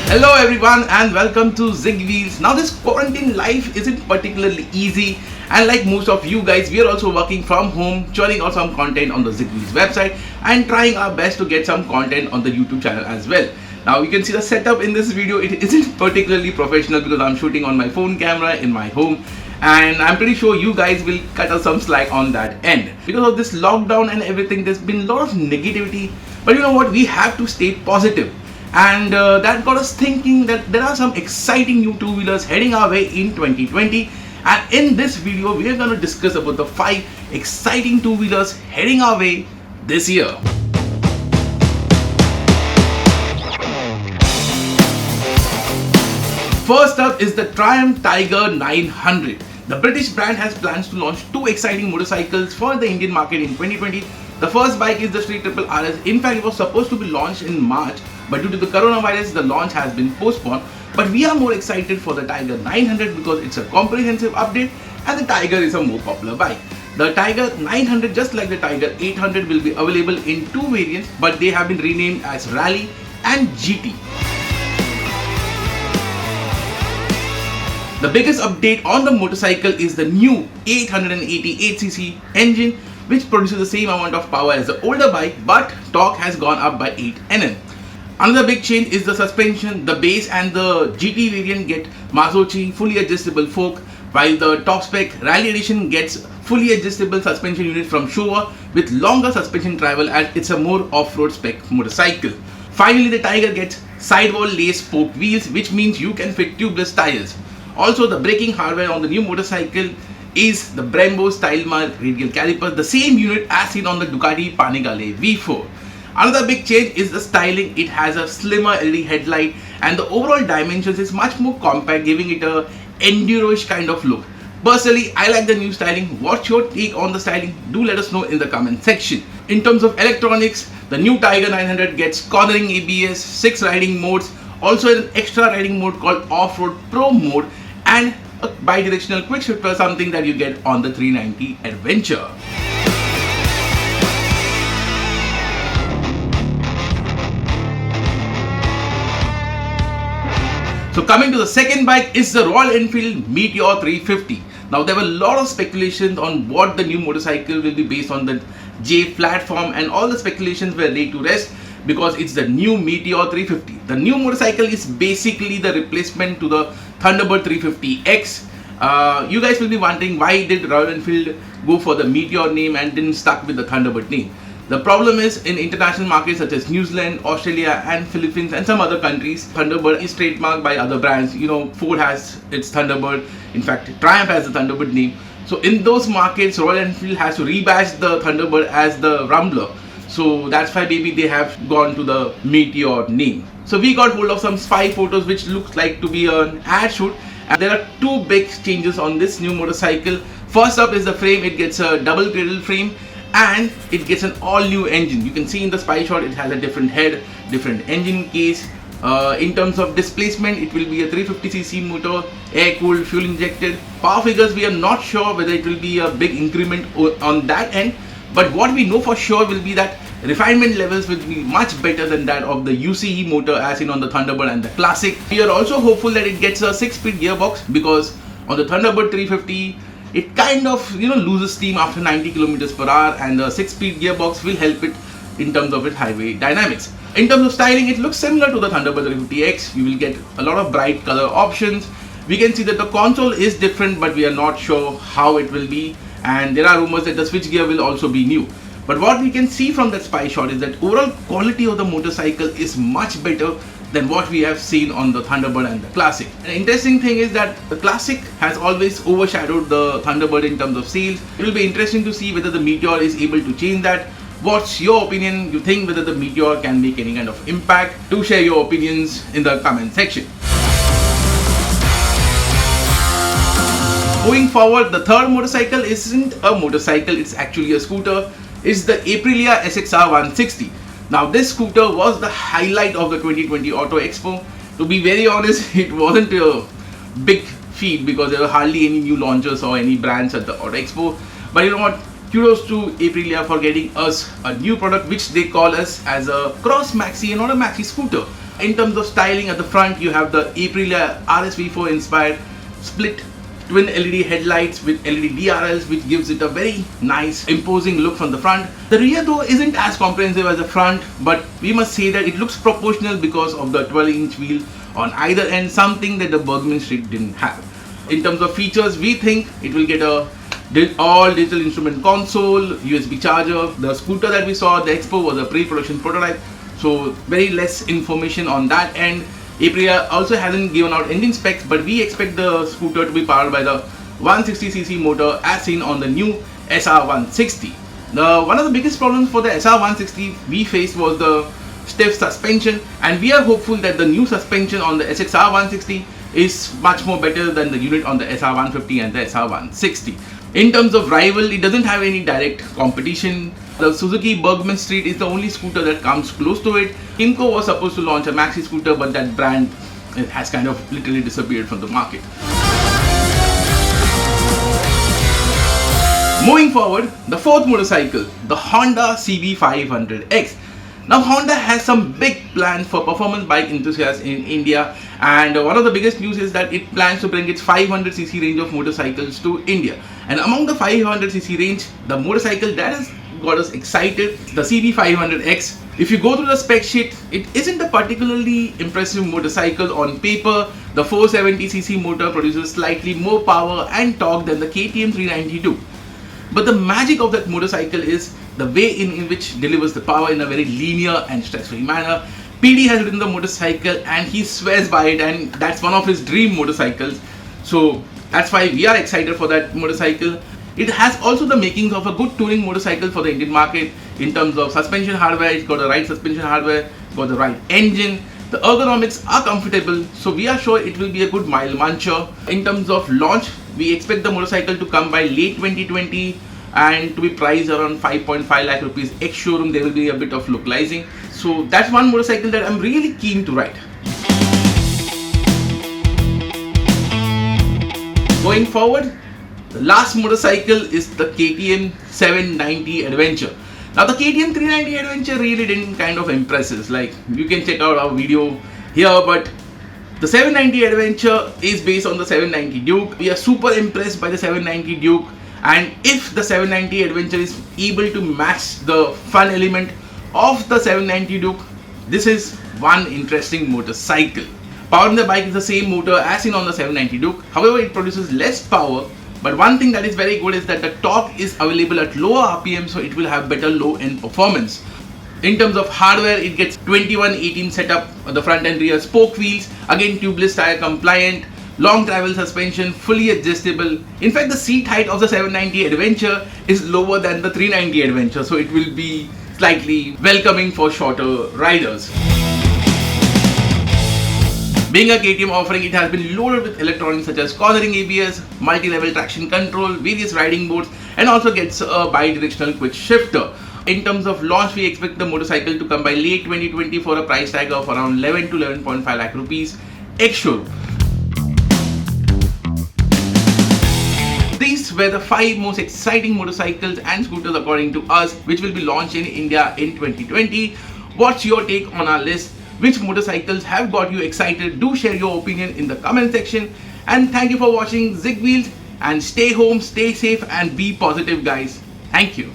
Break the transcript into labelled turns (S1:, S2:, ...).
S1: Hello everyone and welcome to ZigWheels. Now this quarantine life isn't particularly easy, and like most of you guys, we are also working from home, churning out some content on the ZigWheels website and trying our best to get some content on the YouTube channel as well. Now you can see the setup in this video. It isn't particularly professional because I'm shooting on my phone camera in my home, and I'm pretty sure you guys will cut us some slack on that end. Because of this lockdown and everything, there's been a lot of negativity, but you know what, we have to stay positive. And that got us thinking that there are some exciting new two-wheelers heading our way in 2020, and in this video we are going to discuss about the 5 exciting two-wheelers heading our way this year. First up is the Triumph Tiger 900. The British brand has plans to launch 2 exciting motorcycles for the Indian market in 2020. The first bike is the Street Triple RS. In fact, it was supposed to be launched in March, but due to the coronavirus, the launch has been postponed. But we are more excited for the Tiger 900 because it's a comprehensive update and the Tiger is a more popular bike. The Tiger 900, just like the Tiger 800, will be available in 2 variants, but they have been renamed as Rally and GT. The biggest update on the motorcycle is the new 888cc engine, which produces the same amount of power as the older bike, but torque has gone up by 8 Nm. Another big change is the suspension. The base and the GT variant get Masochi fully adjustable fork, while the top spec Rally Edition gets fully adjustable suspension unit from Showa with longer suspension travel, as it's a more off-road spec motorcycle. Finally, the Tiger gets sidewall lace spoke wheels, which means you can fit tubeless tires. Also, the braking hardware on the new motorcycle is the Brembo Style radial calipers, the same unit as seen on the Ducati Panigale V4. Another big change is the styling. It has a slimmer LED headlight and the overall dimensions is much more compact, giving it a enduro-ish kind of look. Personally, I like the new styling. What's your take on the styling? Do let us know in the comment section. In terms of electronics, the new Tiger 900 gets cornering ABS, 6 riding modes, also an extra riding mode called Off-Road Pro mode, and a bi-directional quick shifter, something that you get on the 390 Adventure. So coming to the second bike is the Royal Enfield Meteor 350. Now there were a lot of speculations on what the new motorcycle will be based on the J platform, and all the speculations were laid to rest because it's the new Meteor 350. The new motorcycle is basically the replacement to the Thunderbird 350X. You guys will be wondering, why did Royal Enfield go for the Meteor name and didn't stuck with the Thunderbird name? The problem is, in international markets such as New Zealand, Australia and Philippines and some other countries, Thunderbird is trademarked by other brands. You know, Ford has its Thunderbird. In fact, Triumph has the Thunderbird name. So in those markets, Royal Enfield has to rebadge the Thunderbird as the Rumbler. So that's why maybe they have gone to the Meteor name. So we got hold of some spy photos which looks like to be an ad shoot, and there are 2 big changes on this new motorcycle. First up is the frame. It gets a double cradle frame and it gets an all new engine. You can see in the spy shot it has a different head, different engine case. In terms of displacement, it will be a 350cc motor, air cooled, fuel injected. Power figures, we are not sure whether it will be a big increment on that end, but what we know for sure will be that refinement levels will be much better than that of the UCE motor as seen on the Thunderbird and the Classic. We are also hopeful that it gets a 6-speed gearbox, because on the Thunderbird 350 it kind of loses steam after 90 km per hour, and the 6-speed gearbox will help it in terms of its highway dynamics. In terms of styling, it looks similar to the Thunderbird 350X. You will get a lot of bright color options. We can see that the console is different, but we are not sure how it will be, and there are rumors that the switch gear will also be new. But what we can see from that spy shot is that overall quality of the motorcycle is much better than what we have seen on the Thunderbird and the Classic. An interesting thing is that the Classic has always overshadowed the Thunderbird in terms of sales. It will be interesting to see whether the Meteor is able to change that. What's your opinion? You think whether the Meteor can make any kind of impact? Do share your opinions in the comment section. Going forward, the third motorcycle isn't a motorcycle, it's actually a scooter. It's the Aprilia SXXR 160. Now this scooter was the highlight of the 2020 Auto Expo. To be very honest, it wasn't a big feat because there were hardly any new launches or any brands at the Auto Expo. But you know what? Kudos to Aprilia for getting us a new product which they call us as a cross maxi and not a maxi scooter. In terms of styling, at the front you have the Aprilia RSV4 inspired split twin LED headlights with LED DRLs, which gives it a very nice imposing look from the front. The rear though isn't as comprehensive as the front, but we must say that it looks proportional because of the 12-inch wheel on either end, something that the Bergman Street didn't have. In terms of features, we think it will get a all digital instrument console, USB charger. The scooter that we saw at the expo was a pre-production prototype, so very less information on that end. Aprilia also hasn't given out engine specs, but we expect the scooter to be powered by the 160cc motor as seen on the new SR160. One of the biggest problems for the SR160 we faced was the stiff suspension, and we are hopeful that the new suspension on the SXR160 is much more better than the unit on the SR150 and the SR160. In terms of rival, it doesn't have any direct competition. The Suzuki Bergman Street is the only scooter that comes close to it. Kymco was supposed to launch a maxi scooter, but that brand has kind of literally disappeared from the market. Moving forward, the fourth motorcycle, the Honda CB500X. Now Honda has some big plans for performance bike enthusiasts in India, and one of the biggest news is that it plans to bring its 500cc range of motorcycles to India. And among the 500cc range, the motorcycle that has got us excited, the CB500X. If you go through the spec sheet, it isn't a particularly impressive motorcycle on paper. The 470cc motor produces slightly more power and torque than the KTM 392. But the magic of that motorcycle is the way in which it delivers the power in a very linear and stress-free manner. PD has ridden the motorcycle and he swears by it, and that's one of his dream motorcycles. So that's why we are excited for that motorcycle. It has also the makings of a good touring motorcycle for the Indian market. In terms of suspension hardware, it's got the right suspension hardware, got the right engine. The ergonomics are comfortable, so we are sure it will be a good mile muncher. In terms of launch, we expect the motorcycle to come by late 2020 and to be priced around 5.5 lakh rupees ex-showroom. There will be a bit of localizing. So that's one motorcycle that I'm really keen to ride. Going forward, the last motorcycle is the KTM 790 Adventure. Now the KTM 390 Adventure really didn't kind of impress us. Like, you can check out our video here, but the 790 Adventure is based on the 790 Duke. We are super impressed by the 790 Duke, and if the 790 Adventure is able to match the fun element of the 790 Duke, this is one interesting motorcycle. Power in the bike is the same motor as seen on the 790 Duke. However, it produces less power. But one thing that is very good is that the torque is available at lower RPM, so it will have better low-end performance. In terms of hardware, it gets 21/18 setup on the front and rear spoke wheels, again tubeless tire compliant, long travel suspension, fully adjustable. In fact, the seat height of the 790 Adventure is lower than the 390 Adventure, so it will be slightly welcoming for shorter riders. Being a KTM offering, it has been loaded with electronics such as cornering ABS, multi-level traction control, various riding modes, and also gets a bi-directional quick shifter. In terms of launch, we expect the motorcycle to come by late 2020 for a price tag of around 11 to 11.5 lakh rupees ex-showroom. These were the 5 most exciting motorcycles and scooters according to us, which will be launched in India in 2020. What's your take on our list? Which motorcycles have got you excited? Do share your opinion in the comment section. And thank you for watching ZigWheels, and stay home, stay safe, and be positive, guys. Thank you.